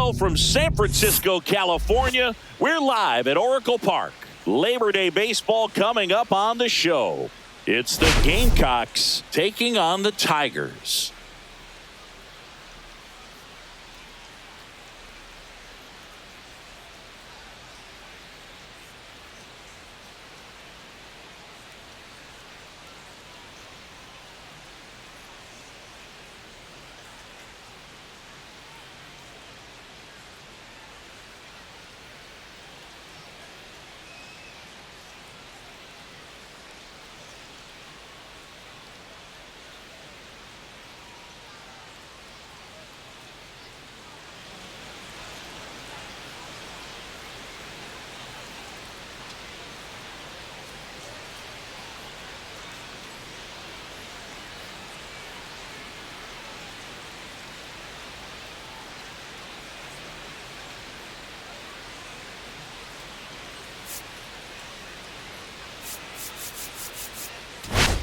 Hello from San Francisco, California. We're live at Oracle Park. Labor Day baseball coming up on the show. It's the Gamecocks taking on the Tigers.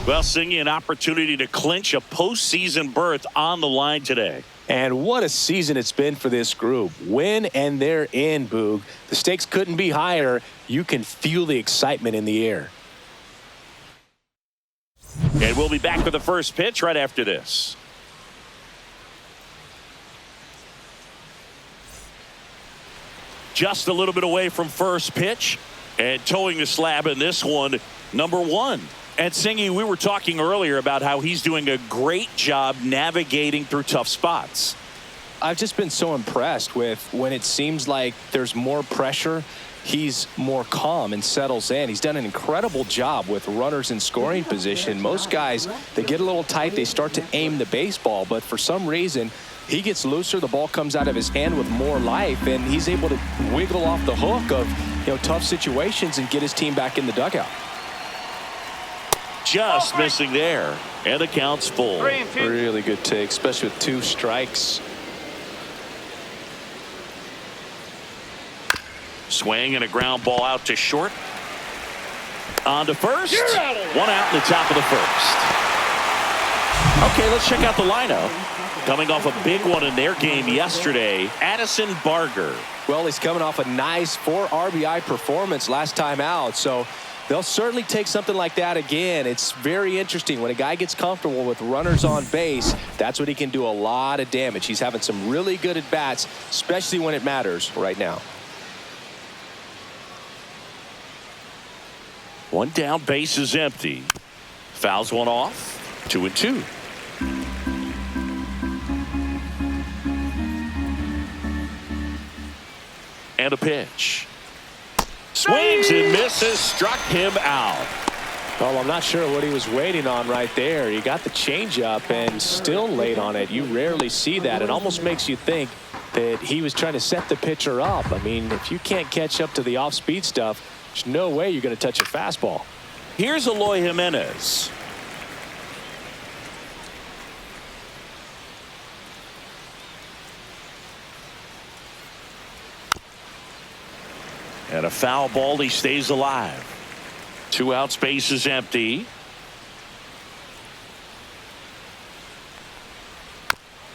Well, Singy, an opportunity to clinch a postseason berth on the line today. And what a season it's been for this group. Win and they're in, Boog. The stakes couldn't be higher. You can feel the excitement in the air. And we'll be back for the first pitch right after this. Just a little bit away from first pitch. And towing the slab in this one, number 1. And Singy, we were talking earlier about how he's doing a great job navigating through tough spots. I've just been so impressed with when it seems like there's more pressure, he's more calm and settles in. He's done an incredible job with runners in scoring position. Most guys, they get a little tight, they start to aim the baseball, but for some reason, he gets looser, the ball comes out of his hand with more life, and he's able to wiggle off the hook of tough situations and get his team back in the dugout. Just missing there, and the count's full. Really good take, especially with 2 strikes. Swing and a ground ball out to short. On to first. 1 out in the top of the first. Okay, let's check out the lineup. Coming off a big one in their game yesterday, Addison Barger. Well, he's coming off a nice 4 RBI performance last time out, so they'll certainly take something like that again. It's very interesting. When a guy gets comfortable with runners on base, that's when he can do a lot of damage. He's having some really good at-bats, especially when it matters right now. 1 down, base is empty. Fouls one off. 2-2. And a pitch. Swings and misses, struck him out. Well, I'm not sure what he was waiting on right there. He got the changeup and still late on it. You rarely see that. It almost makes you think that he was trying to set the pitcher up. I mean, if you can't catch up to the off-speed stuff, there's no way you're going to touch a fastball. Here's Eloy Jimenez. And a foul ball, he stays alive. 2 outs, base is empty.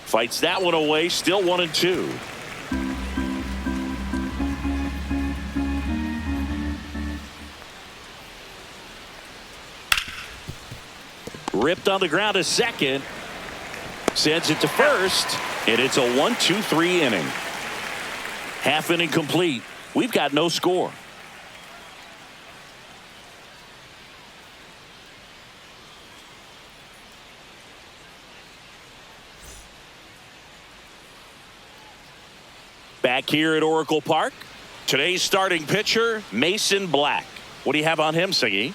Fights that one away, still 1-2. Ripped on the ground to second. Sends it to first. And it's a 1-2-3 inning. Half inning complete. We've got no score. Back here at Oracle Park, today's starting pitcher, Mason Black. What do you have on him, Siggy?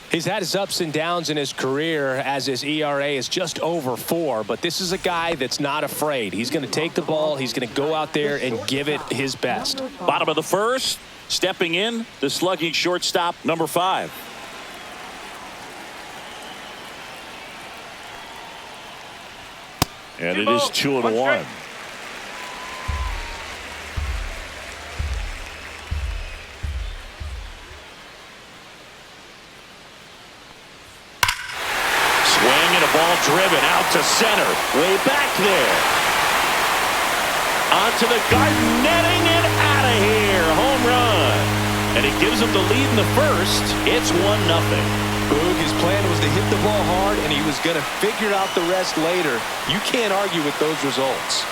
He's had his ups and downs in his career as his ERA is just over 4, but this is a guy that's not afraid. He's going to take the ball. He's going to go out there and give it his best. Bottom of the first, stepping in, the slugging shortstop, number 5. And it is 2-1. Ball driven out to center. Way back there. Onto the garden netting and out of here. Home run. And it gives them the lead in the first. It's 1-0. Boog, his plan was to hit the ball hard, and he was going to figure out the rest later. You can't argue with those results.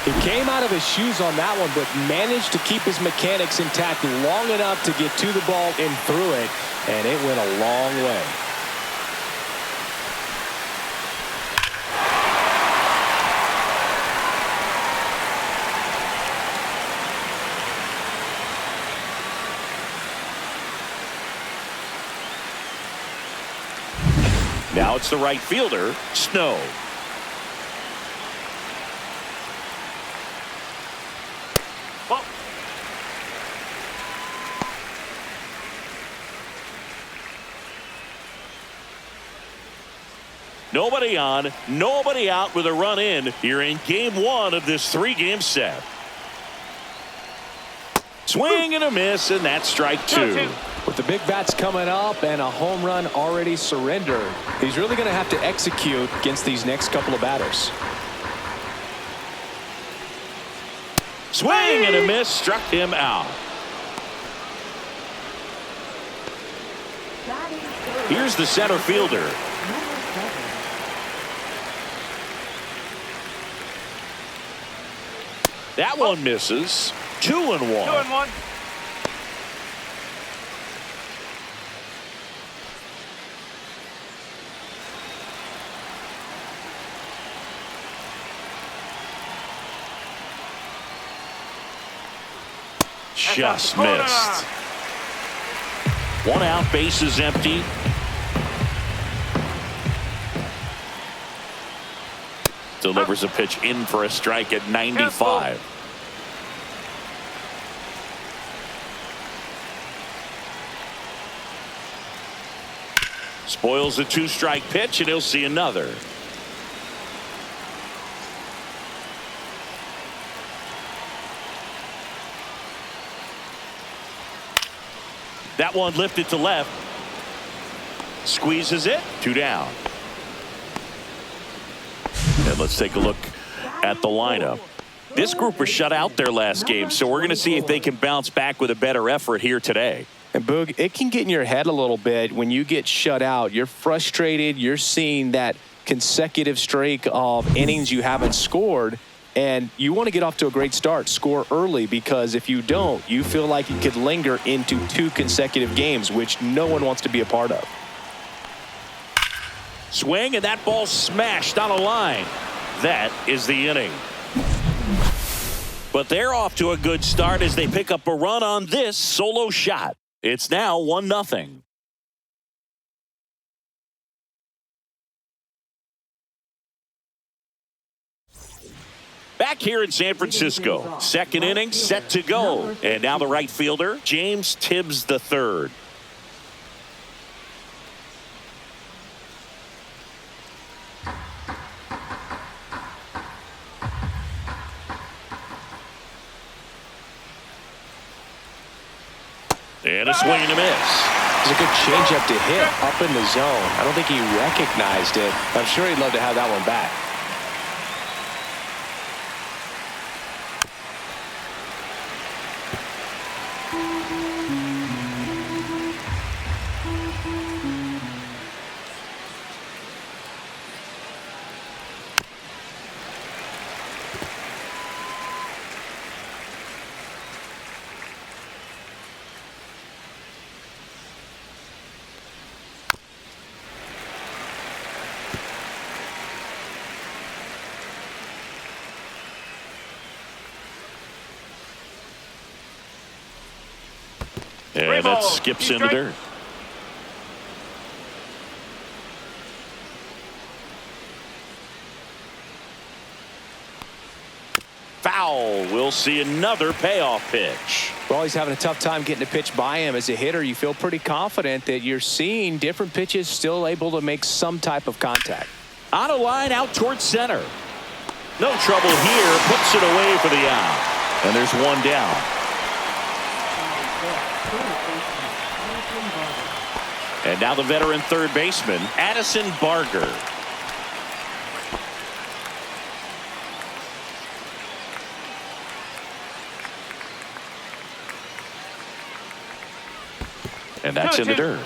He came out of his shoes on that one, but managed to keep his mechanics intact long enough to get to the ball and through it, and it went a long way. Now it's the right fielder, Snow. Nobody on, nobody out with a run in here in game 1 of this 3-game set. Swing and a miss, and that's strike 2. With the big bats coming up and a home run already surrendered, he's really going to have to execute against these next couple of batters. Swing and a miss, struck him out. Here's the center fielder. That one misses. 2-1. 2-1. Just missed. 1 out, base is empty. Delivers a pitch in for a strike at 95. Spoils the 2-strike pitch, and he'll see another. That one lifted to left. Squeezes it. 2 down. And let's take a look at the lineup. This group was shut out their last game, so we're going to see if they can bounce back with a better effort here today. And Boog, it can get in your head a little bit when you get shut out. You're frustrated. You're seeing that consecutive streak of innings you haven't scored, and you want to get off to a great start, score early, because if you don't, you feel like it could linger into 2 consecutive games, which no one wants to be a part of. Swing, and that ball smashed on a line. That is the inning. But they're off to a good start as they pick up a run on this solo shot. It's now 1-0. Back here in San Francisco, second inning set to go. And now the right fielder, James Tibbs III. And a swing and a miss. It's a good changeup to hit up in the zone. I don't think he recognized it. I'm sure he'd love to have that one back. And that skips in the dirt. Foul. We'll see another payoff pitch. Well, he's having a tough time getting a pitch by him. As a hitter, you feel pretty confident that you're seeing different pitches still able to make some type of contact. On a line out towards center. No trouble here. Puts it away for the out. And there's 1 down. And now the veteran third baseman, Addison Barger. And that's in the dirt.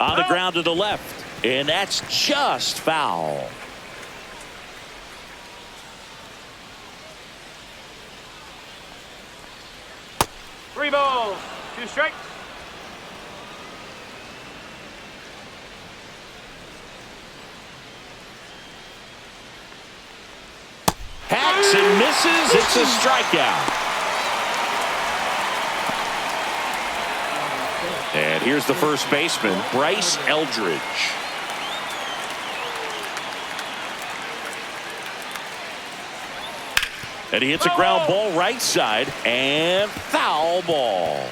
On the ground to the left. And that's just foul. Three balls, 2 strikes. Hacks and misses. It's a strikeout. And here's the first baseman, Bryce Eldridge. And he hits a ground ball right side and foul ball.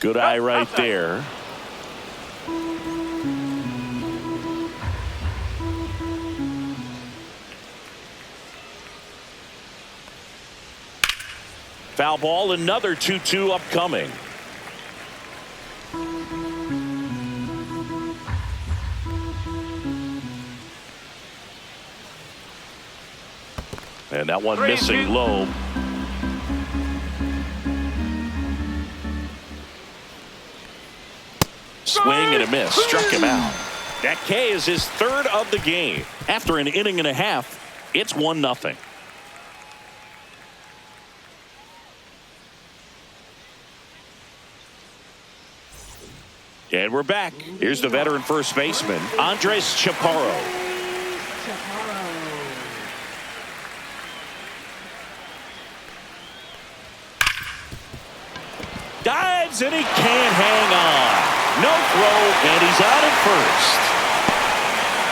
Good eye right there. Foul ball, another 2-2 upcoming. And that one missing low. Swing and a miss. Struck him out. That K is his third of the game. After an inning and a half, it's 1-0. And we're back. Here's the veteran first baseman, Andres Chaparro. Dives and he can't hang on. No throw, and he's out at first.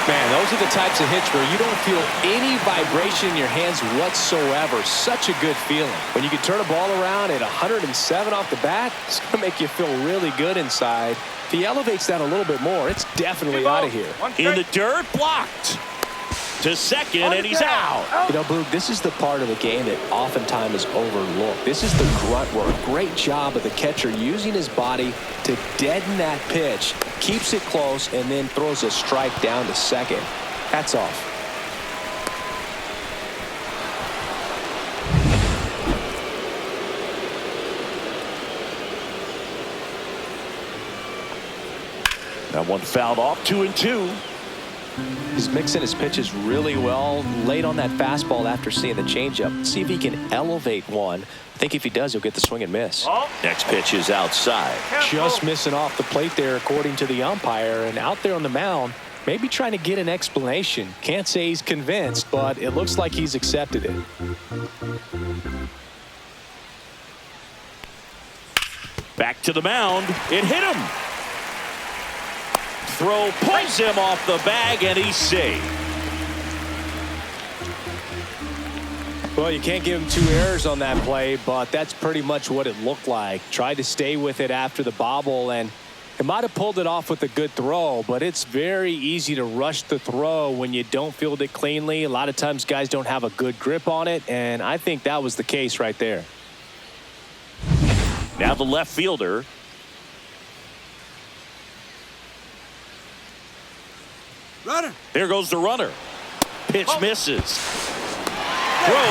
Man, those are the types of hits where you don't feel any vibration in your hands whatsoever. Such a good feeling. When you can turn a ball around at 107 off the bat, it's going to make you feel really good inside. If he elevates that a little bit more, it's definitely out of here. In the dirt, blocked. To second, and he's out. You know, Boog, this is the part of the game that oftentimes is overlooked. This is the grunt work. Great job of the catcher using his body to deaden that pitch, keeps it close, and then throws a strike down to second. Hats off. That one fouled off, 2-2. He's mixing his pitches really well. Late on that fastball after seeing the changeup. See if he can elevate one. I think if he does, he'll get the swing and miss. Next pitch is outside. Just missing off the plate there, according to the umpire. And out there on the mound, maybe trying to get an explanation. Can't say he's convinced, but it looks like he's accepted it. Back to the mound. It hit him. Throw pulls him off the bag, and he's safe. Well, you can't give him 2 errors on that play, but that's pretty much what it looked like. Tried to stay with it after the bobble, and it might have pulled it off with a good throw, but it's very easy to rush the throw when you don't field it cleanly. A lot of times guys don't have a good grip on it, and I think that was the case right there. Now the left fielder. Runner. There goes the runner. Pitch misses. Throw,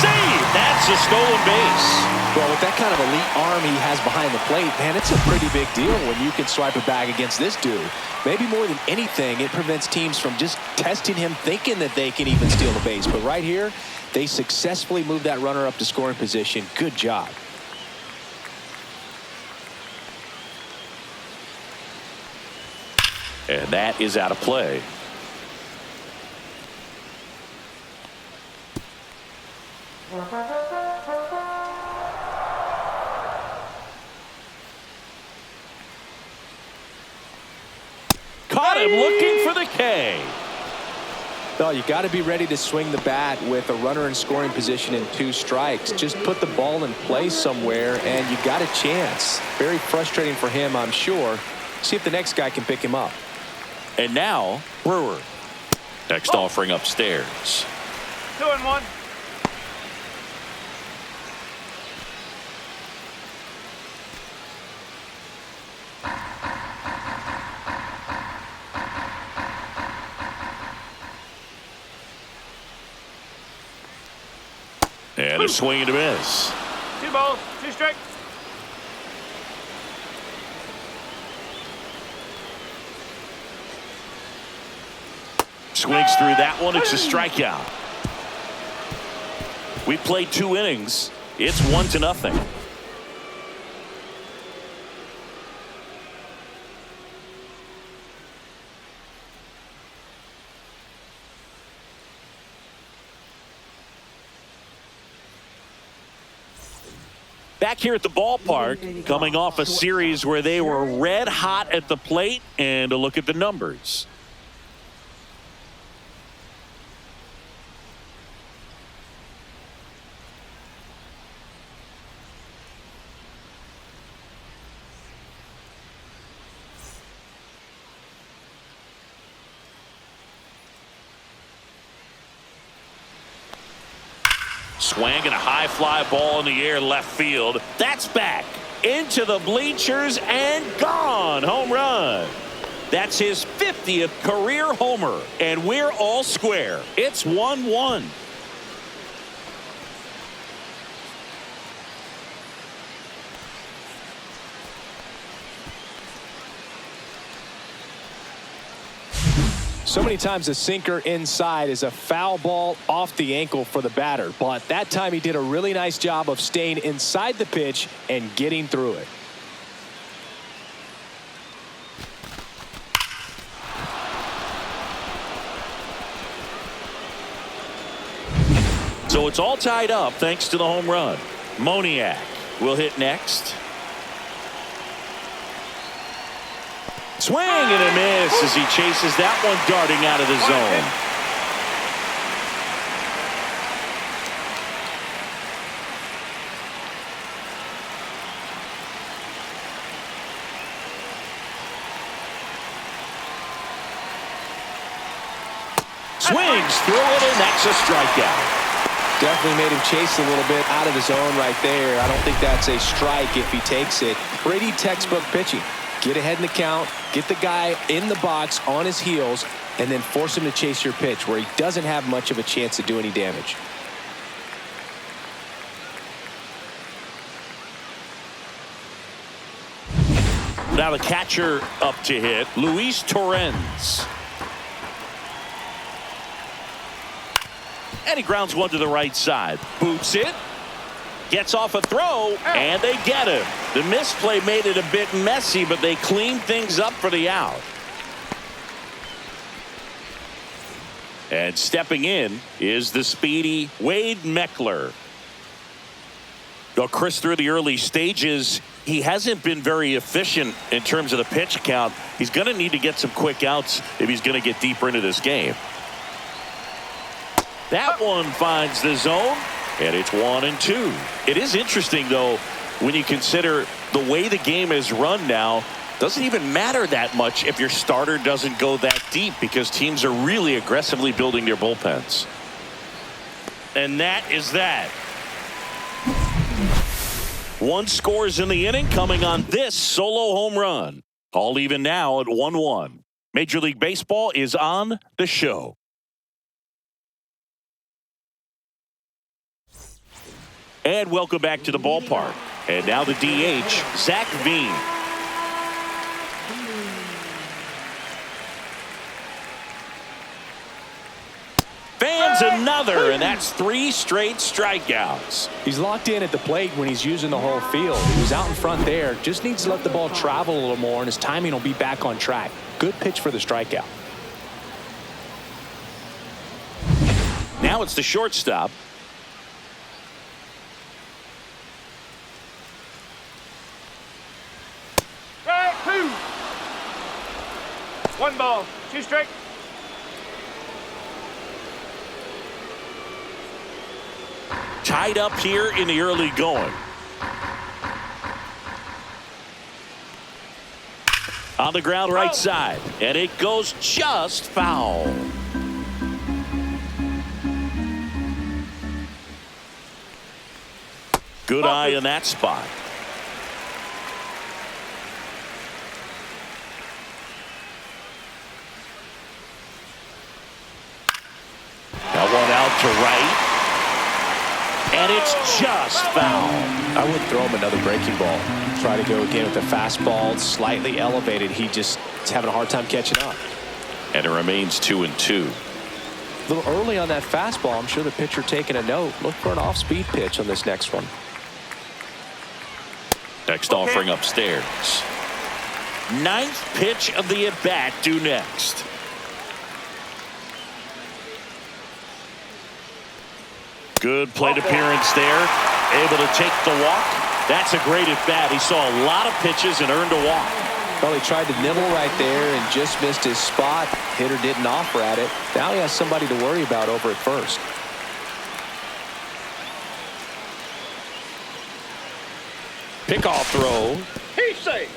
save. That's a stolen base. Well, with that kind of elite arm he has behind the plate, man, it's a pretty big deal when you can swipe it back against this dude. Maybe more than anything, it prevents teams from just testing him, thinking that they can even steal the base. But right here, they successfully moved that runner up to scoring position. Good job. And that is out of play. Caught him looking for the K. Well, you got to be ready to swing the bat with a runner in scoring position and 2 strikes. Just put the ball in play somewhere, and you got a chance. Very frustrating for him, I'm sure. See if the next guy can pick him up. And now, Brewer. Next offering upstairs. 2-1. And a swing and a miss. 2 balls, 2 strikes. Swings through that one. It's a strikeout. We played 2 innings. It's 1-0. Back here at the ballpark, coming off a series where they were red hot at the plate, and a look at the numbers. Swang and a high fly ball in the air left field. That's back into the bleachers and gone. Home run. That's his 50th career homer, and we're all square. It's 1-1. So many times a sinker inside is a foul ball off the ankle for the batter. But that time he did a really nice job of staying inside the pitch and getting through it. So it's all tied up thanks to the home run. Moniak will hit next. Swing and a miss as he chases that one darting out of the zone. Swings through it, and that's a strikeout. Definitely made him chase a little bit out of the zone right there. I don't think that's a strike if he takes it. Pretty textbook pitching. Get ahead in the count, get the guy in the box on his heels, and then force him to chase your pitch where he doesn't have much of a chance to do any damage. Now the catcher up to hit, Luis Torrens. And he grounds one to the right side. Boots it. Gets off a throw, and they get him. The misplay made it a bit messy, but they cleaned things up for the out. And stepping in is the speedy Wade Meckler. Though Chris, through the early stages, he hasn't been very efficient in terms of the pitch count. He's going to need to get some quick outs if he's going to get deeper into this game. That one finds the zone. And it's 1-2. It is interesting, though, when you consider the way the game is run now. Doesn't even matter that much if your starter doesn't go that deep, because teams are really aggressively building their bullpens. And that is that. 1 scores in the inning coming on this solo home run. All even now at 1-1. Major League Baseball is on the show. And welcome back to the ballpark. And now the DH, Zach Veen. Fans another, and that's 3 straight strikeouts. He's locked in at the plate when he's using the whole field. He was out in front there. Just needs to let the ball travel a little more, and his timing will be back on track. Good pitch for the strikeout. Now it's the shortstop. Strike 2. 1 ball, 2 strikes. tied up here in the early going. On the ground right side, and it goes just foul. Good eye in that spot. That one out to right. And it's just foul. I would throw him another breaking ball. Try to go again with the fastball. It's slightly elevated. He just is having a hard time catching up. And it remains 2-2. A little early on that fastball. I'm sure the pitcher taking a note. Look for an off-speed pitch on this next one. Next offering upstairs. Ninth pitch of the at-bat due next. Good plate appearance there. Able to take the walk. That's a great at-bat. He saw a lot of pitches and earned a walk. Well, he tried to nibble right there and just missed his spot. Hitter didn't offer at it. Now he has somebody to worry about over at first. Pickoff throw. He's safe.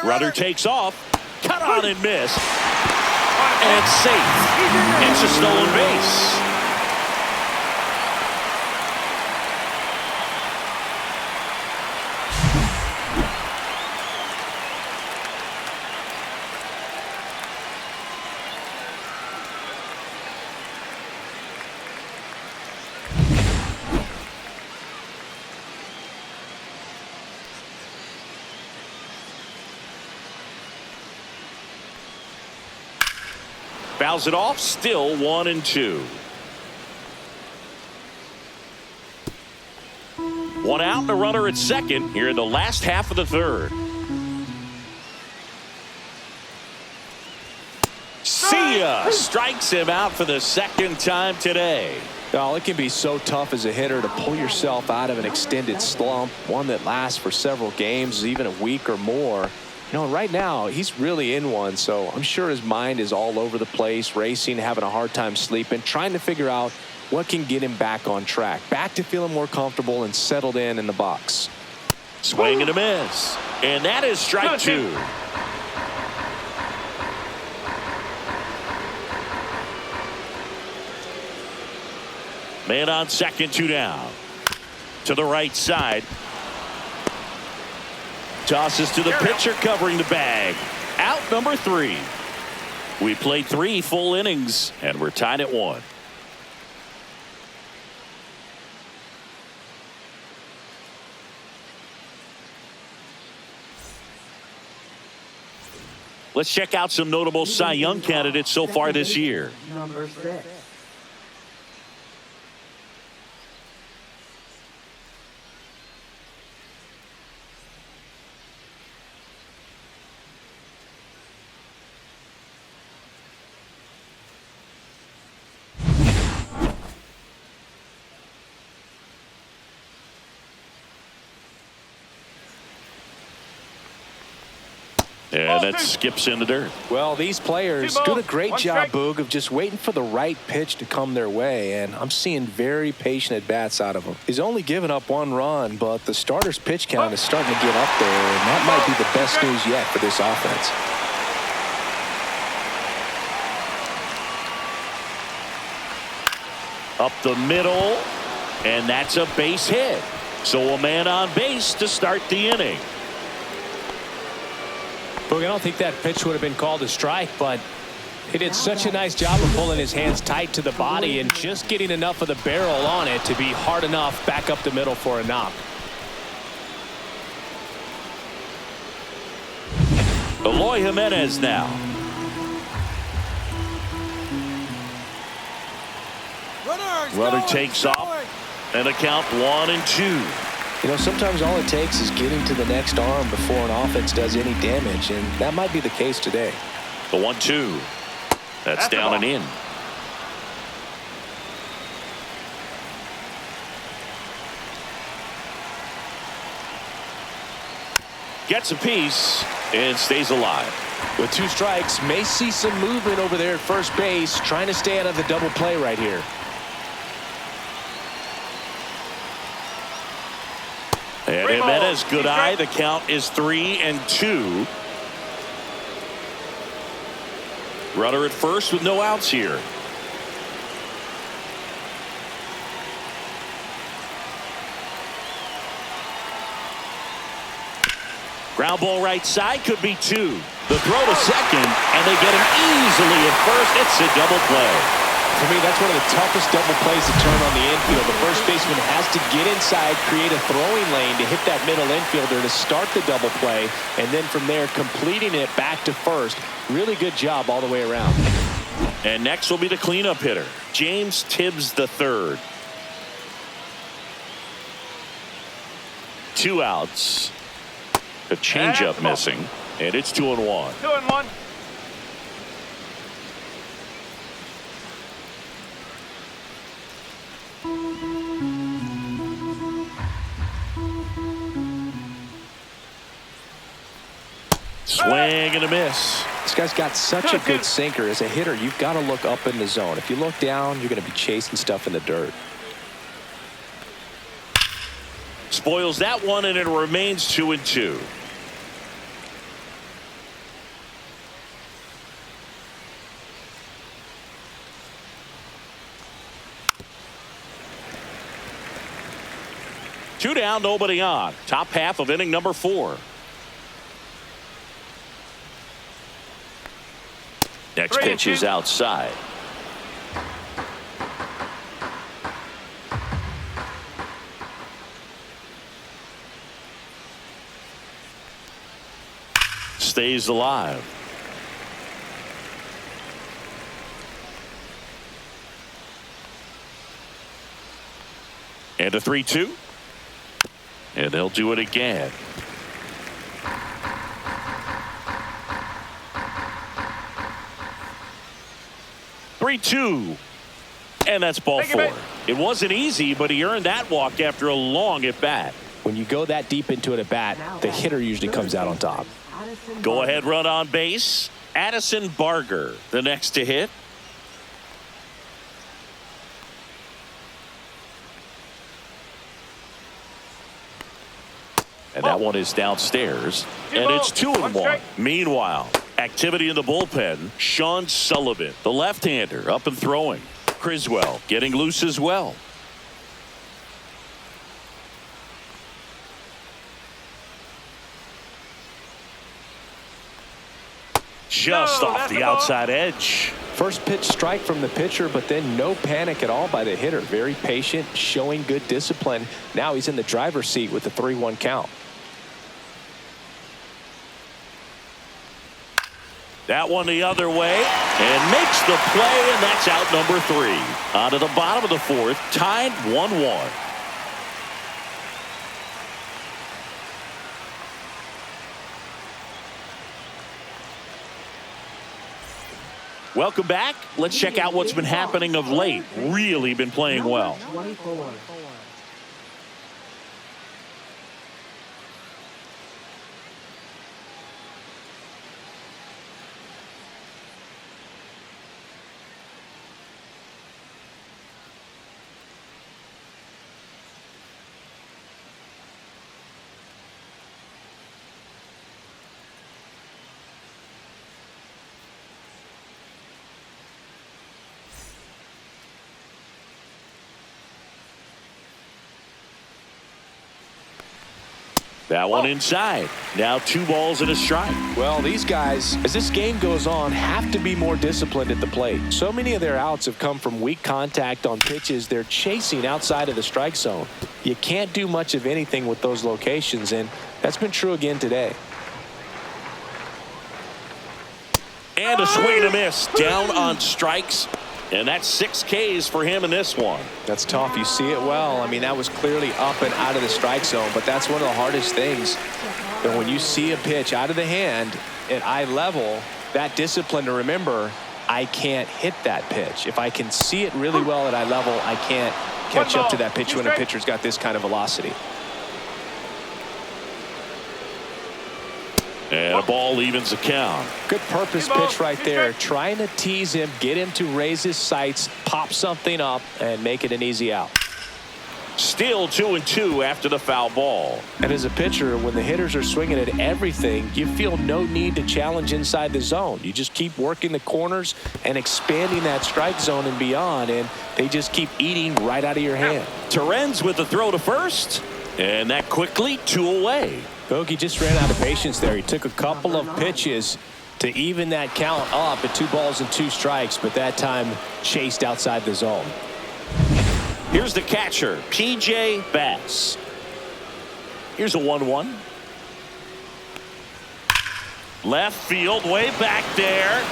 Runner takes off. Cut on and miss. And safe. It's a stolen base. Fouls it off. Still 1-2. One out and a runner at second here in the last half of the third. See ya! Strikes him out for the second time today. Well, it can be so tough as a hitter to pull yourself out of an extended slump, one that lasts for several games, even a week or more. You know, right now, he's really in one, so I'm sure his mind is all over the place, racing, having a hard time sleeping, trying to figure out what can get him back on track, back to feeling more comfortable and settled in the box. Swing and a miss. And that is strike two. Man on second, 2 down. To the right side. Tosses to the pitcher covering the bag. Out number 3. We played 3 full innings and we're tied at 1. Let's check out some notable Cy Young candidates so far this year. Number 6. And that skips in the dirt. Well, these players do a great job, Boog, of just waiting for the right pitch to come their way, and I'm seeing very patient at-bats out of him. He's only given up 1 run, but the starter's pitch count is starting to get up there, and that might be the best news yet for this offense. Up the middle, and that's a base hit. So a man on base to start the inning. Boog, I don't think that pitch would have been called a strike, but he did such a nice job of pulling his hands tight to the body and just getting enough of the barrel on it to be hard enough back up the middle for a knock. Eloy Jimenez now. Runner takes off, and a count 1-2. You know, sometimes all it takes is getting to the next arm before an offense does any damage, and that might be the case today. The 1-2. That's down and in. Gets a piece and stays alive. With 2 strikes, may see some movement over there at first base, trying to stay out of the double play right here. And Jimenez, good eye. The count is 3-2. Runner at first with no outs here. Ground ball right side, could be 2. The throw to second, and they get him easily at first. It's a double play. For me, that's one of the toughest double plays to turn on the infield. The first baseman has to get inside, create a throwing lane to hit that middle infielder to start the double play, and then from there completing it back to first. Really good job all the way around. And next will be the cleanup hitter, James Tibbs III. 2 outs. A changeup missing, and it's 2-1. 2-1. Swing and a miss. This guy's got such a good sinker. As a hitter, you've got to look up in the zone. If you look down, you're going to be chasing stuff in the dirt. Spoils that one, and it remains 2-2. Two down, nobody on. Top half of inning number 4. Next pitch is outside. Stays alive. And a 3-2. And they'll do it again. Three-two. And that's ball 4. It wasn't easy, but he earned that walk after a long at bat. When you go that deep into it at bat, the hitter usually comes out on top. Go ahead run on base. Addison Barger, the next to hit. And that one is downstairs. And it's 2-1. Meanwhile, activity in the bullpen. Sean Sullivan, the left-hander, up and throwing. Criswell getting loose as well. Just off the outside edge. First pitch strike from the pitcher, but then no panic at all by the hitter. Very patient, showing good discipline. Now he's in the driver's seat with the 3-1 count. That one the other way and makes the play, and that's out number 3. On to the bottom of the 4th, tied 1-1. Welcome back. Let's check out what's been happening of late. Really been playing well. 24. That one inside. Now 2 balls and a strike. Well, these guys, as this game goes on, have to be more disciplined at the plate. So many of their outs have come from weak contact on pitches they're chasing outside of the strike zone. You can't do much of anything with those locations, and that's been true again today. And a swing and a miss. Down on strikes. And that's 6 Ks for him in this one. That's tough. You see it well. I mean, that was clearly up and out of the strike zone, but that's one of the hardest things. And when you see a pitch out of the hand at eye level, that discipline to remember, I can't hit that pitch. If I can see it really well at eye level, I can't catch up to that pitch when a pitcher's got this kind of velocity. And a ball evens the count. Good purpose pitch right there. Trying to tease him, get him to raise his sights, pop something up, and make it an easy out. Still 2-2 after the foul ball. And as a pitcher, when the hitters are swinging at everything, you feel no need to challenge inside the zone. You just keep working the corners and expanding that strike zone and beyond, and they just keep eating right out of your hand. Terens with the throw to first, and that quickly 2 away. Bogey just ran out of patience there. He took a couple of pitches to even that count up at 2 balls and 2 strikes, but that time chased outside the zone. Here's the catcher, P.J. Bass. Here's a 1-1. Left field, way back there.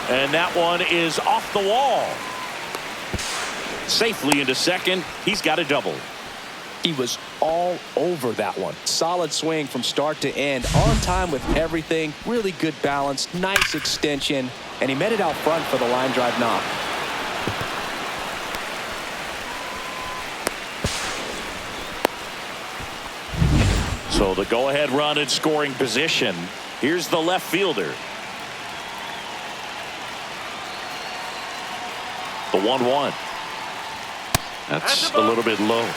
And that one is off the wall. Safely into second. He's got a double. He was all over that one. Solid swing from start to end. On time with everything. Really good balance. Nice extension. And he met it out front for the line drive knock. So the go-ahead run in scoring position. Here's the left fielder. The 1-1. That's a little bit low.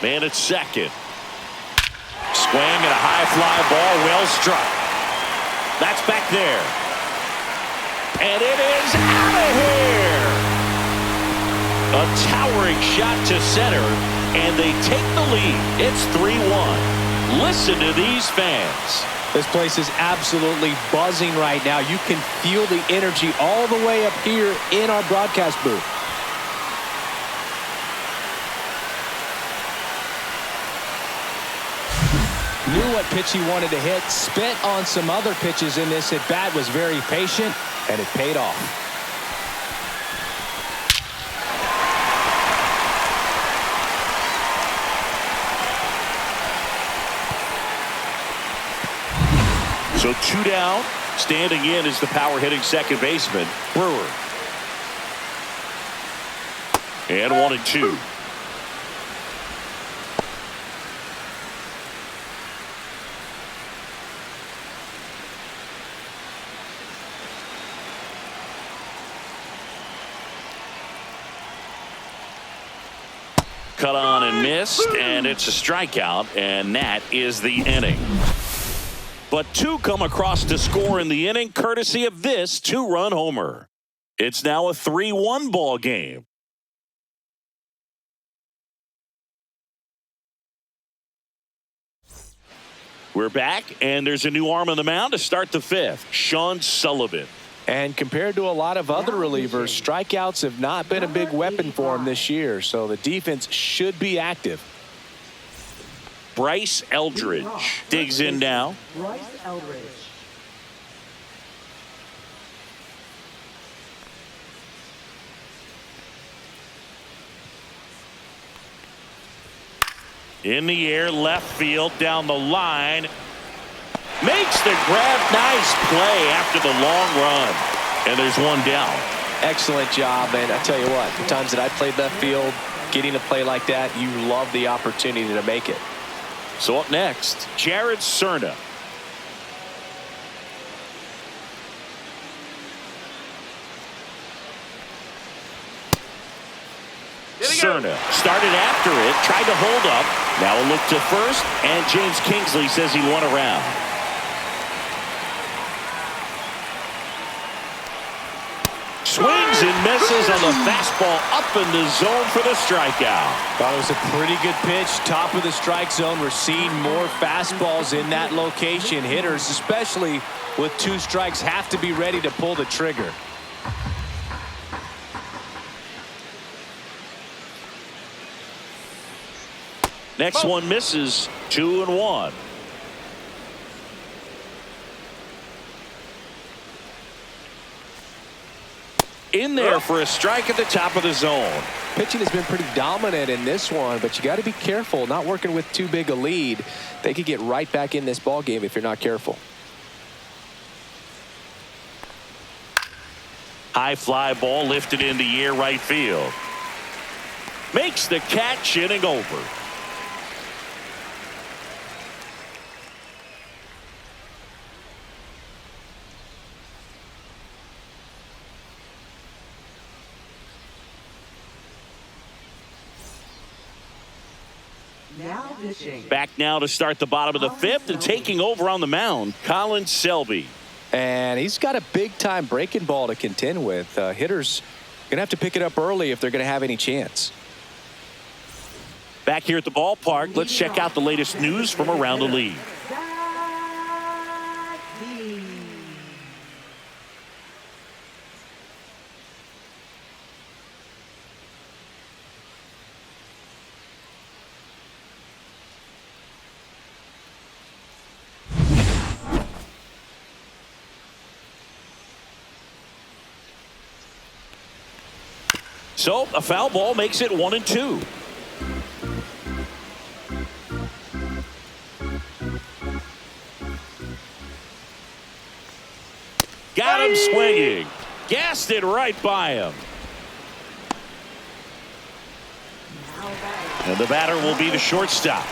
Man at second. Swing and a high fly ball, well struck. That's back there. And it is out of here. A towering shot to center, and they take the lead. It's 3-1. Listen to these fans. This place is absolutely buzzing right now. You can feel the energy all the way up here in our broadcast booth. Knew what pitch he wanted to hit, spent on some other pitches in this at bat, was very patient, and it paid off. So 2 down. Standing in is the power hitting second baseman, Brewer. And 1-2. Cut on and missed, and it's a strikeout, and that is the inning. But 2 come across to score in the inning, courtesy of this 2-run homer. It's now a 3-1 ball game. We're back, and there's a new arm on the mound to start the 5th, Sean Sullivan. And compared to a lot of other relievers, strikeouts have not been a big weapon for him this year, so the defense should be active. Bryce Eldridge digs in now. Bryce Eldridge. In the air, left field, down the line. Makes the grab. Nice play after the long run. And there's 1 down. Excellent job, and I tell you what, the times that I played left field, getting a play like that, you love the opportunity to make it. So up next, Jared Cerna. Cerna started after it, tried to hold up. Now a look to first, and James Kingsley says he won around. Swings and misses on the fastball up in the zone for the strikeout. That was a pretty good pitch. Top of the strike zone. We're seeing more fastballs in that location. Hitters, especially with 2 strikes, have to be ready to pull the trigger. Next one misses. 2-1. In there for a strike at the top of the zone. Pitching has been pretty dominant in this one, but you got to be careful. Not working with too big a lead. They could get right back in this ball game if you're not careful. High fly ball lifted in the air right field. Makes the catch, inning over. Now pitching. Back now to start the bottom of the fifth and taking over on the mound, Colin Selby. And he's got a big-time breaking ball to contend with. Hitters going to have to pick it up early if they're going to have any chance. Back here at the ballpark, let's check out the latest news from around the league. So a foul ball makes it 1-2. Got him swinging. Gassed it right by him. And the batter will be the shortstop.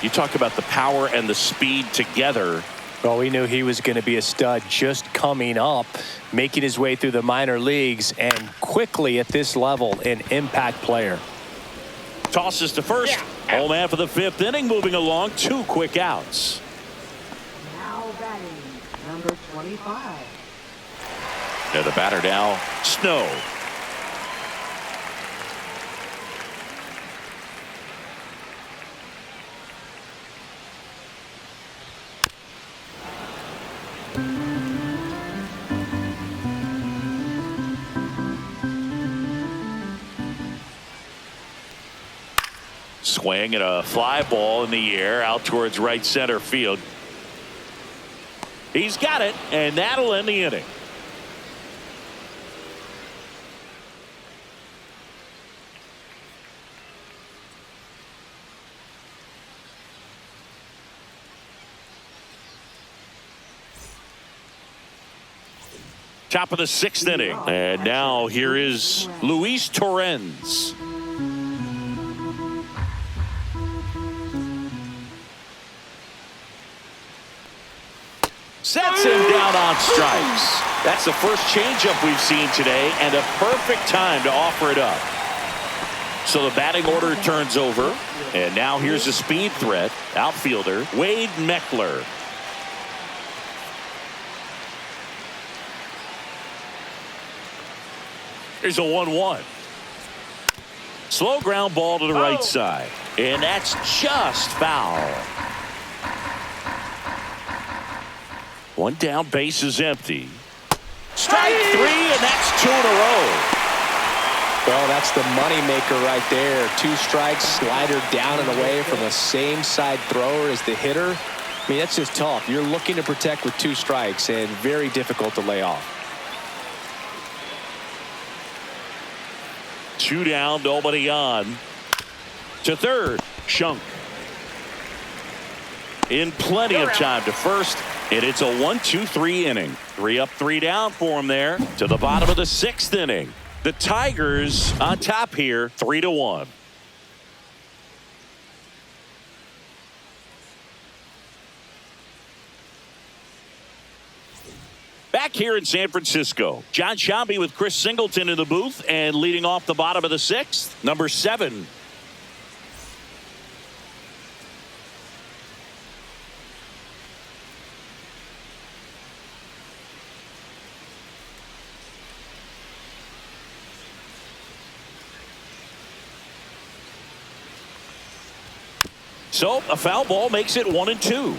You talk about the power and the speed together. Well, we knew he was going to be a stud just coming up, making his way through the minor leagues, and quickly at this level, an impact player. Tosses to first. Home after the fifth inning, moving along. 2 quick outs. Now batting, number 25. And the batter now, Snow. Swing and a fly ball in the air out towards right center field. He's got it, and that'll end the inning. Top of the 6th inning. And now here is Luis Torrens. Sets him down on strikes. That's the first changeup we've seen today, and a perfect time to offer it up. So the batting order turns over, and now here's a speed threat, outfielder Wade Meckler. Here's a 1-1. Slow ground ball to the right side, and that's just foul. One down, base is empty. Strike 3, and that's 2 in a row. Well, that's the moneymaker right there. 2 strikes, slider down and away from the same side thrower as the hitter. I mean, that's just tough. You're looking to protect with 2 strikes, and very difficult to lay off. 2 down, nobody on. To third, Shunk. In plenty of time to first, and it's a 1-2-3 inning. 3 up, 3 down for him there to the bottom of the 6th inning. The Tigers on top here, 3-1. Back here in San Francisco, John Shambi with Chris Singleton in the booth, and leading off the bottom of the 6th, number 7. So a foul ball makes it 1-2.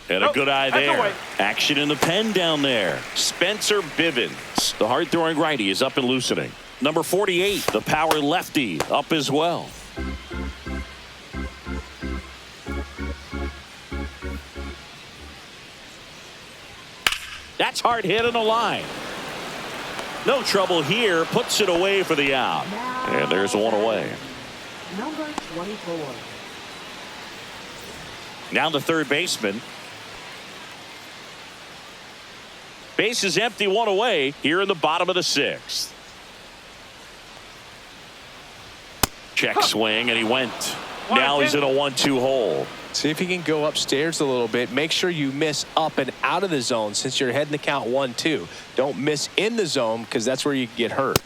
And a good eye there. Action in the pen down there. Spencer Bivens, the hard-throwing righty, is up and loosening. Number 48, the power lefty, up as well. That's hard hit in the line. No trouble here. Puts it away for the out. And there's one away. Number 24. Now the third baseman. Base is empty, one away here in the bottom of the sixth. Check swing, and he went. Now he's in a 1-2 hole. See if he can go upstairs a little bit. Make sure you miss up and out of the zone since you're heading the count 1-2. Don't miss in the zone because that's where you get hurt.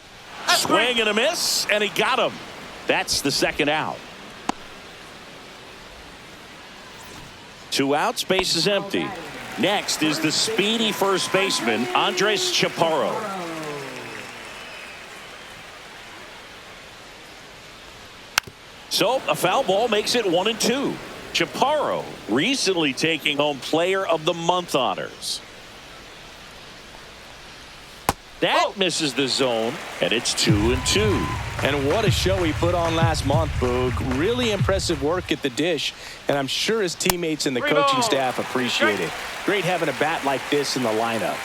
Swing and a miss, and he got him. That's the second out. 2 outs, base is empty. Next is the speedy first baseman, Andres Chaparro. So a foul ball makes it 1-2. Chaparro recently taking home Player of the Month honors. That misses the zone, and it's 2-2. And what a show he put on last month, Boog. Really impressive work at the dish, and I'm sure his teammates and the coaching staff appreciate it. Great having a bat like this in the lineup.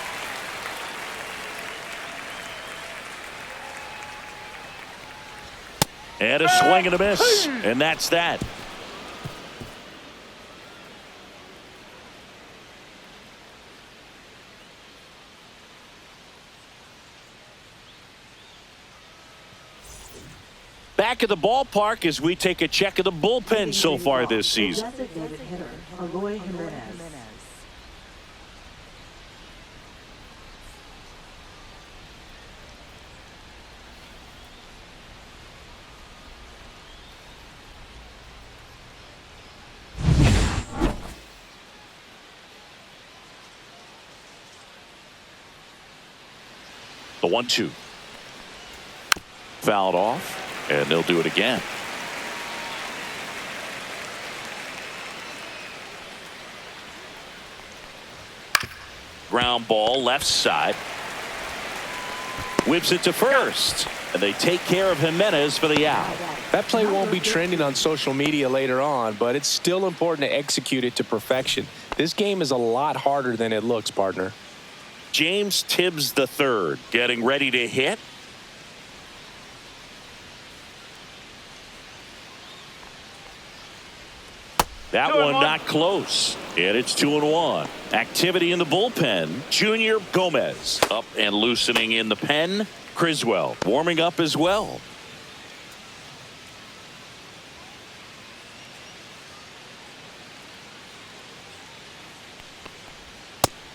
And a swing and a miss, and that's that. Back at the ballpark as we take a check of the bullpen so far this season. Designated hitter, Eloy Jimenez. The 1-2. Fouled off. And they'll do it again. Ground ball left side. Whips it to first. And they take care of Jimenez for the out. That play won't be trending on social media later on, but it's still important to execute it to perfection. This game is a lot harder than it looks, partner. James Tibbs III getting ready to hit. That one not close, and it's 2-1. Activity in the bullpen. Junior Gomez up and loosening in the pen. Criswell warming up as well.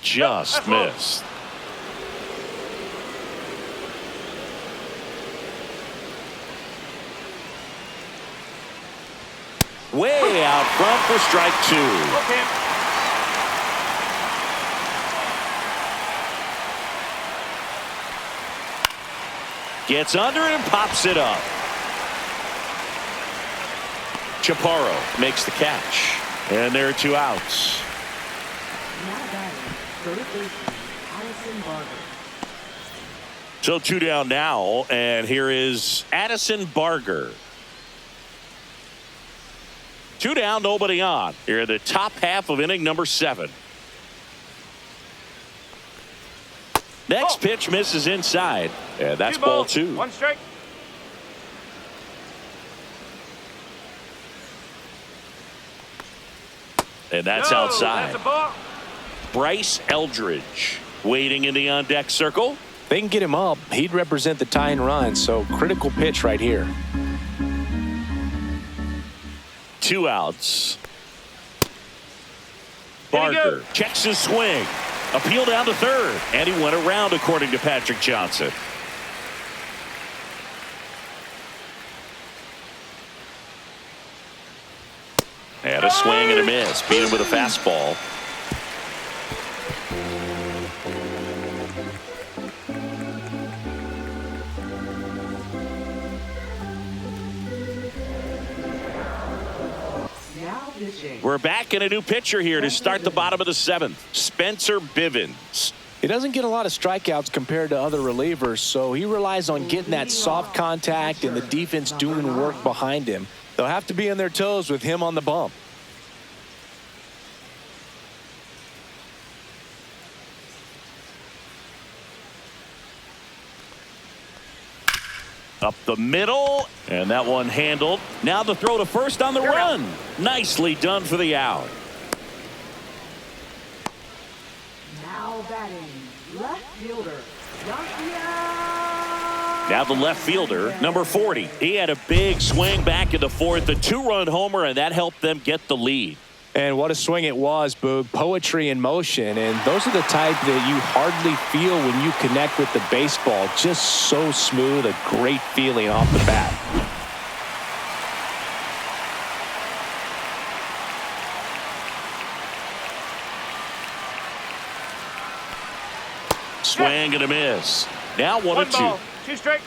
Just missed. Way out front for strike 2. Okay. Gets under and pops it up. Chaparro makes the catch. And there are 2 outs. Now batting, third baseman, Addison Barger. So 2 down now, and here is Addison Barger. 2 down, nobody on. Here in the top half of inning number 7. Next pitch misses inside, and that's ball 2. 1 strike. And that's No, outside. That's a ball. Bryce Eldridge waiting in the on-deck circle. They can get him up. He'd represent the tying run, so critical pitch right here. 2 outs. Barger checks his swing. Appeal down to third, and he went around according to Patrick Johnson. And a swing and a miss. Beat him with a fastball. We're back in a new pitcher here to start the bottom of the 7th. Spencer Bivens. He doesn't get a lot of strikeouts compared to other relievers, so he relies on getting that soft contact and the defense doing work behind him. They'll have to be on their toes with him on the bump. Up the middle, and that one handled. Now the throw to first on the run. Nicely done for the out. Now batting, left fielder, Yasiel. Now the left fielder, number 40. He had a big swing back in the fourth, a 2-run homer, and that helped them get the lead. And what a swing it was, Boog. Poetry in motion. And those are the type that you hardly feel when you connect with the baseball. Just so smooth, a great feeling off the bat. Swing and a miss. Now 1-2. One ball, 2 straight.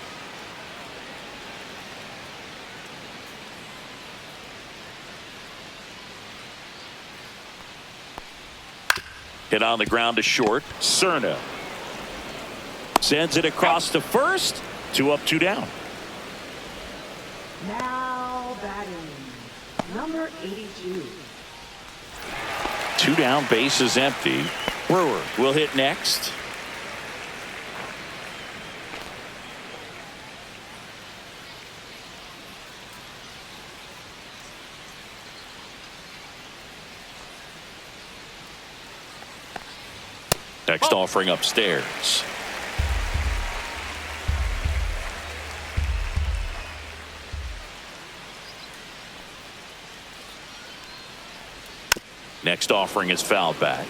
Hit on the ground to short. Cerna sends it across to first. 2 up, 2 down. Now batting, number 82. 2 down, base is empty. Brewer will hit next. Next offering upstairs. Next offering is fouled back.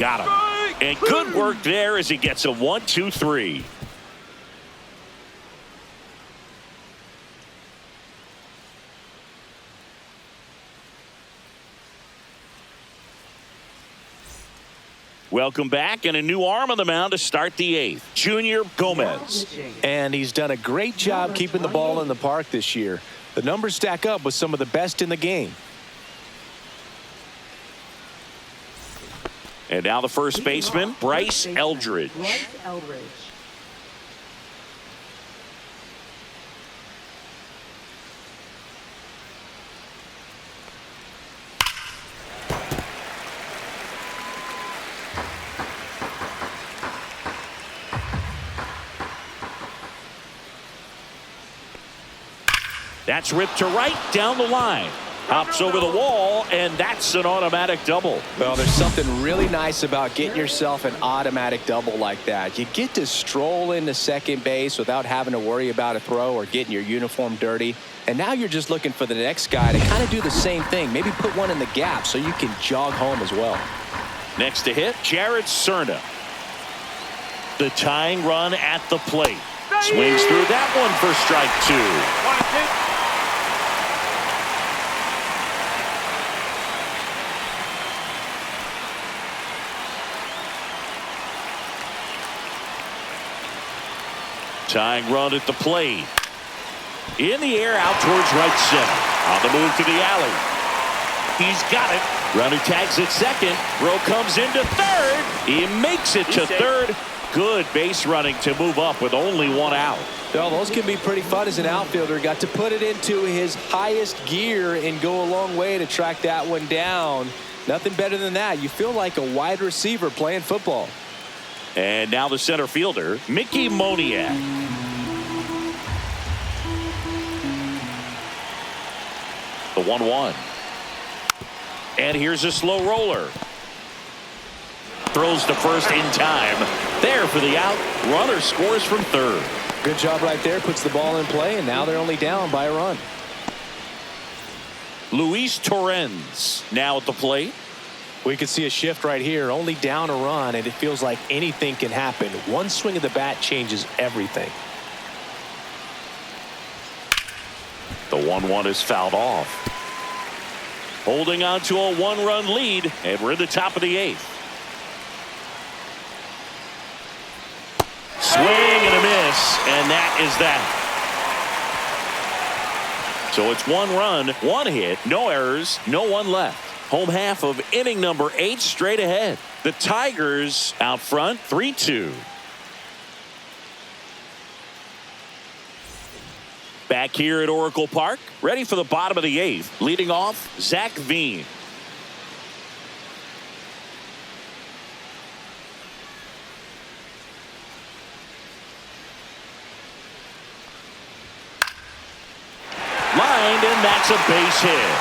Got him. And good work there as he gets a 1-2-3. Welcome back, and a new arm on the mound to start the 8th. Junior Gomez. And he's done a great job keeping the ball in the park this year. The numbers stack up with some of the best in the game. And now the first baseman, Bryce Eldridge. Bryce Eldridge. That's ripped to right down the line. Hops over the wall, and that's an automatic double. Well, there's something really nice about getting yourself an automatic double like that. You get to stroll into second base without having to worry about a throw or getting your uniform dirty. And now you're just looking for the next guy to kind of do the same thing. Maybe put one in the gap so you can jog home as well. Next to hit, Jared Cerna. The tying run at the plate. Swings through that one for strike 2. 1-2. Tying run at the plate. In the air, out towards right center. On the move to the alley. He's got it. Runner tags at second. Rowe comes into third. He makes it to third. Good base running to move up with only 1 out. Well, those can be pretty fun as an outfielder. Got to put it into his highest gear and go a long way to track that one down. Nothing better than that. You feel like a wide receiver playing football. And now the center fielder, Mickey Moniak. The 1-1. And here's a slow roller. Throws to first in time. There for the out. Runner scores from third. Good job right there. Puts the ball in play, and now they're only down by a run. Luis Torrens now at the plate. We could see a shift right here. Only down a run, and it feels like anything can happen. One swing of the bat changes everything. The 1-1 is fouled off. Holding on to a 1-run lead, and we're in the top of the 8th. Swing and a miss, and that is that. So it's 1 run, 1 hit, no errors, no one left. Home half of inning number 8 straight ahead. The Tigers out front 3-2. Back here at Oracle Park, ready for the bottom of the 8th. Leading off, Zach Veen. Lined, and that's a base hit.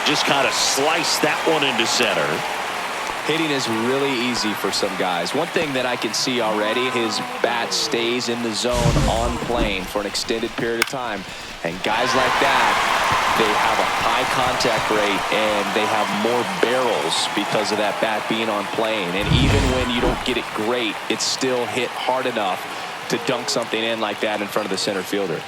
Just kind of sliced that one into center. Hitting is really easy for some guys. One thing that I can see already, his bat stays in the zone on plane for an extended period of time. And guys like that, they have a high contact rate and they have more barrels because of that bat being on plane. And even when you don't get it great, it's still hit hard enough to dunk something in like that in front of the center fielder.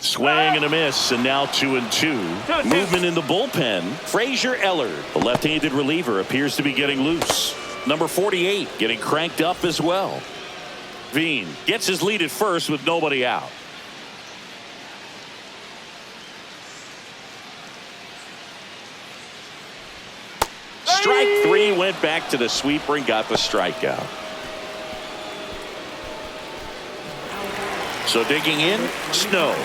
Swing and a miss, and now 2-2. Movement in the bullpen. Frazier Ellard, the left-handed reliever, appears to be getting loose. Number 48 getting cranked up as well. Veen gets his lead at first with nobody out. Strike three, went back to the sweeper and got the strikeout. So digging in, Snow.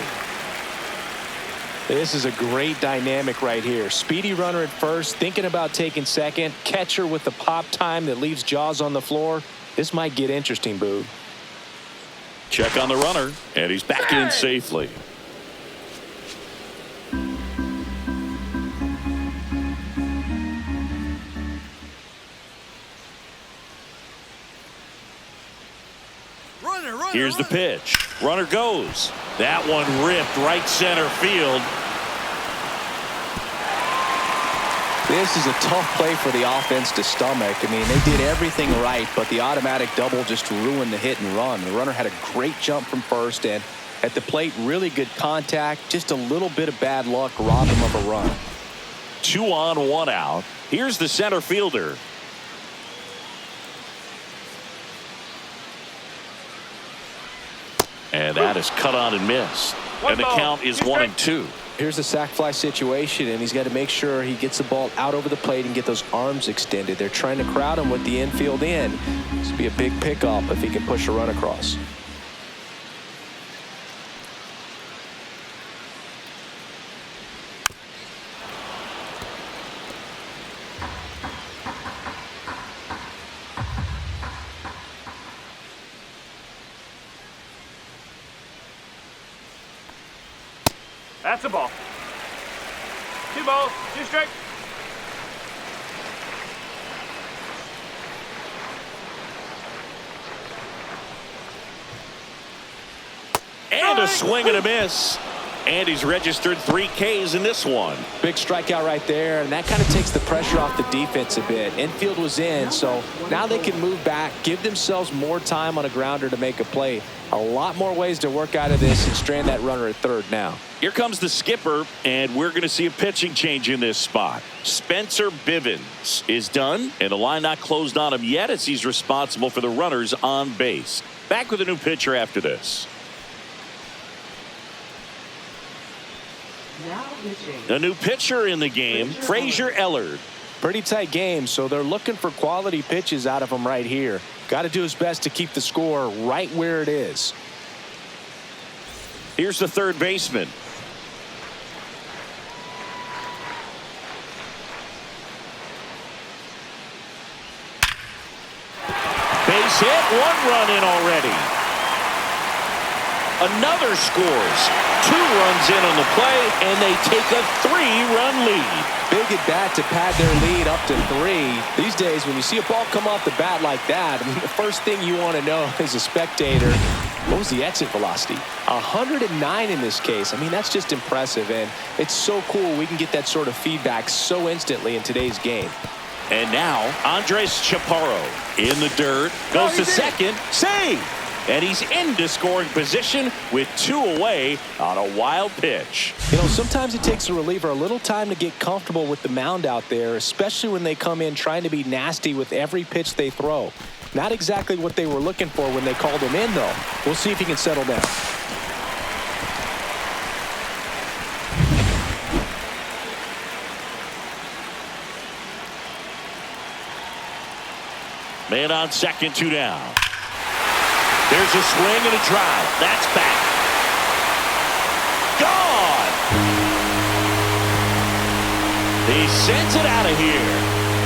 This is a great dynamic right here. Speedy runner at first, thinking about taking second. Catcher with the pop time that leaves Jaws on the floor. This might get interesting, Boog. Check on the runner, and he's back in safely. Here's the pitch. Runner goes. That one ripped right center field. This is a tough play for the offense to stomach. I mean, they did everything right, but the automatic double just ruined the hit and run. The runner had a great jump from first, and at the plate, really good contact. Just a little bit of bad luck robbed him of a run. 2 on, 1 out. Here's the center fielder. And that is cut on and missed. And the count is 1-2. Here's a sac fly situation, and he's got to make sure he gets the ball out over the plate and get those arms extended. They're trying to crowd him with the infield in. This would be a big pickup if he can push a run across. That's a ball. 2 balls, 2 strikes. And a swing and a miss. And he's registered 3 Ks in this one. Big strikeout right there, and that kind of takes the pressure off the defense a bit. Infield was in, so now they can move back, give themselves more time on a grounder to make a play. A lot more ways to work out of this and strand that runner at third now. Here comes the skipper, and we're going to see a pitching change in this spot. Spencer Bivens is done, and the line not closed on him yet as he's responsible for the runners on base. Back with a new pitcher after this. Now pitching. A new pitcher in the game, Frazier Ellard. Pretty tight game, so they're looking for quality pitches out of him right here. Got to do his best to keep the score right where it is. Here's the third baseman. Base hit, 1 run in already. Another scores. 2 runs in on the play, and they take a 3-run lead. Big at bat to pad their lead up to 3. These days, when you see a ball come off the bat like that, I mean, the first thing you want to know as a spectator, what was the exit velocity? 109 in this case. I mean, that's just impressive, and it's so cool we can get that sort of feedback so instantly in today's game. And now, Andres Chaparro in the dirt, goes to second, save! And he's into scoring position with 2 away on a wild pitch. You know, sometimes it takes a reliever a little time to get comfortable with the mound out there, especially when they come in trying to be nasty with every pitch they throw. Not exactly what they were looking for when they called him in, though. We'll see if he can settle down. Man on second, 2 down. There's a swing and a drive. That's back. Gone. He sends it out of here.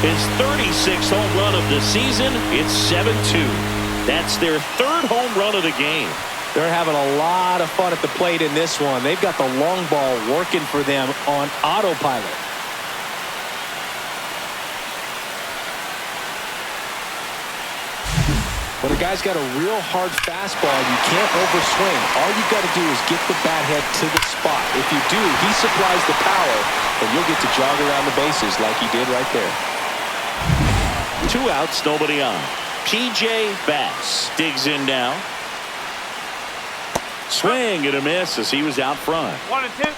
His 36th home run of the season. It's 7-2. That's their third home run of the game. They're having a lot of fun at the plate in this one. They've got the long ball working for them on autopilot. When a guy's got a real hard fastball, you can't overswing. All you got to do is get the bat head to the spot. If you do, he supplies the power, and you'll get to jog around the bases like he did right there. 2 outs, nobody on. P.J. Bass digs in now. Swing and a miss as he was out front. 1-2.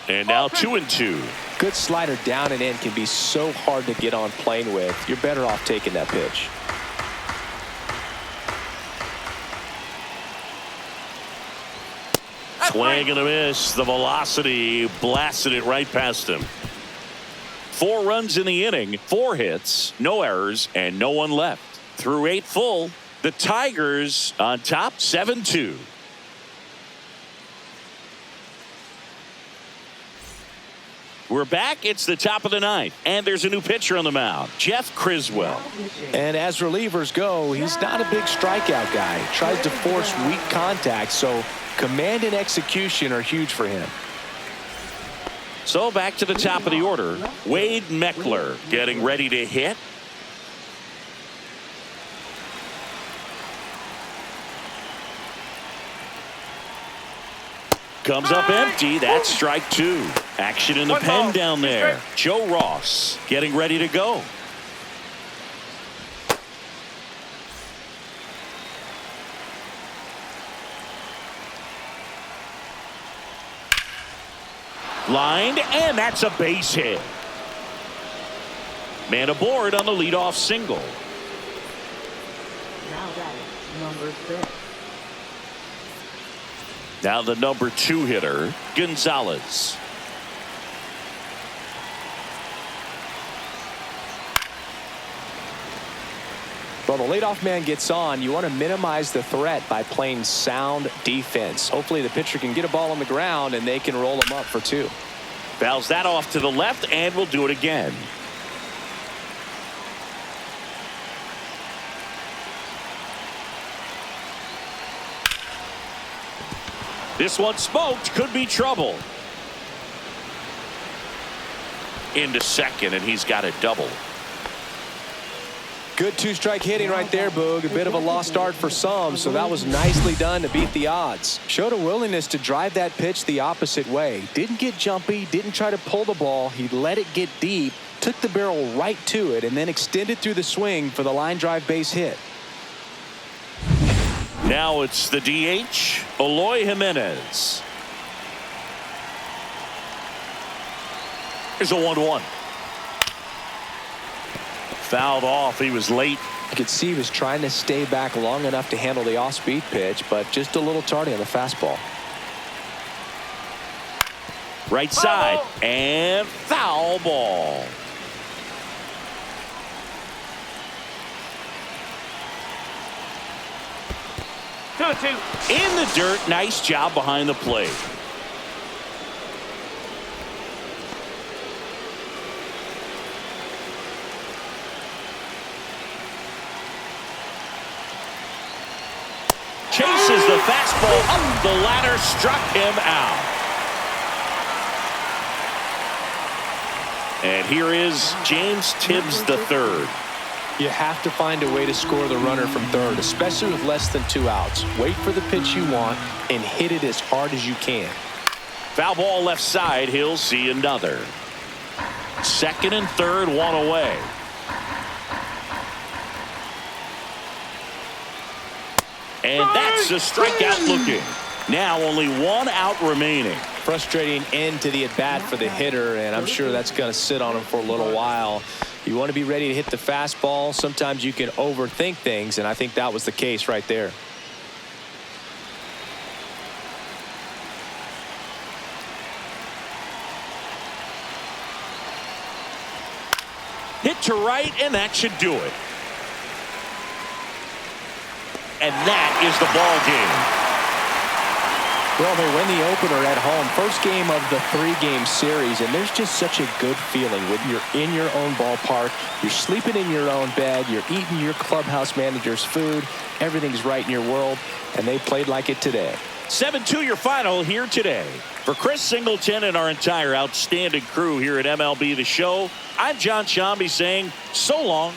And now 2-2. Good slider down and in can be so hard to get on plane with. You're better off taking that pitch. Swing and a miss. The velocity blasted it right past him. 4 runs in the inning, 4 hits, no errors, and no one left. Through 8 full, the Tigers on top 7-2. We're back. It's the top of the 9th, and there's a new pitcher on the mound, Jeff Criswell. And as relievers go, he's not a big strikeout guy. He tries to force weak contact, so command and execution are huge for him. So back to the top of the order, Wade Meckler getting ready to hit. Comes up empty. That's strike 2. Action in the pen down there. Joe Ross getting ready to go. Lined, and that's a base hit. Man aboard on the leadoff single. Now that is number 6. Now the number 2 hitter, Gonzalez. Well, the leadoff man gets on. You want to minimize the threat by playing sound defense. Hopefully the pitcher can get a ball on the ground and they can roll him up for 2. Fouls that off to the left, and we'll do it again. This one smoked. Could be trouble. Into second, and he's got a double. Good 2-strike hitting right there, Boog. A bit of a lost start for some, so that was nicely done to beat the odds. Showed a willingness to drive that pitch the opposite way. Didn't get jumpy, didn't try to pull the ball. He let it get deep, took the barrel right to it, and then extended through the swing for the line drive base hit. Now it's the DH, Eloy Jimenez. Here's a 1-1. Fouled off. He was late. You could see he was trying to stay back long enough to handle the off-speed pitch, but just a little tardy on the fastball. Right side, and foul ball. In the dirt. Nice job behind the plate. Chases the fastball up the ladder, struck him out. And here is James Tibbs III. You have to find a way to score the runner from third, especially with less than 2 outs. Wait for the pitch you want and hit it as hard as you can. Foul ball left side. He'll see another. Second and third, 1 away. And that's a strikeout looking. Now only 1 out remaining. Frustrating end to the at-bat for the hitter, and I'm sure that's going to sit on him for a little while. You want to be ready to hit the fastball. Sometimes you can overthink things, and I think that was the case right there. Left to right, and that should do it. And that is the ball game. Well, they win the opener at home. First game of the 3-game series, and there's just such a good feeling when you're in your own ballpark, you're sleeping in your own bed, you're eating your clubhouse manager's food, everything's right in your world, and they played like it today. 7-2 your final here today. For Chris Singleton and our entire outstanding crew here at MLB The Show, I'm John Shambi saying so long.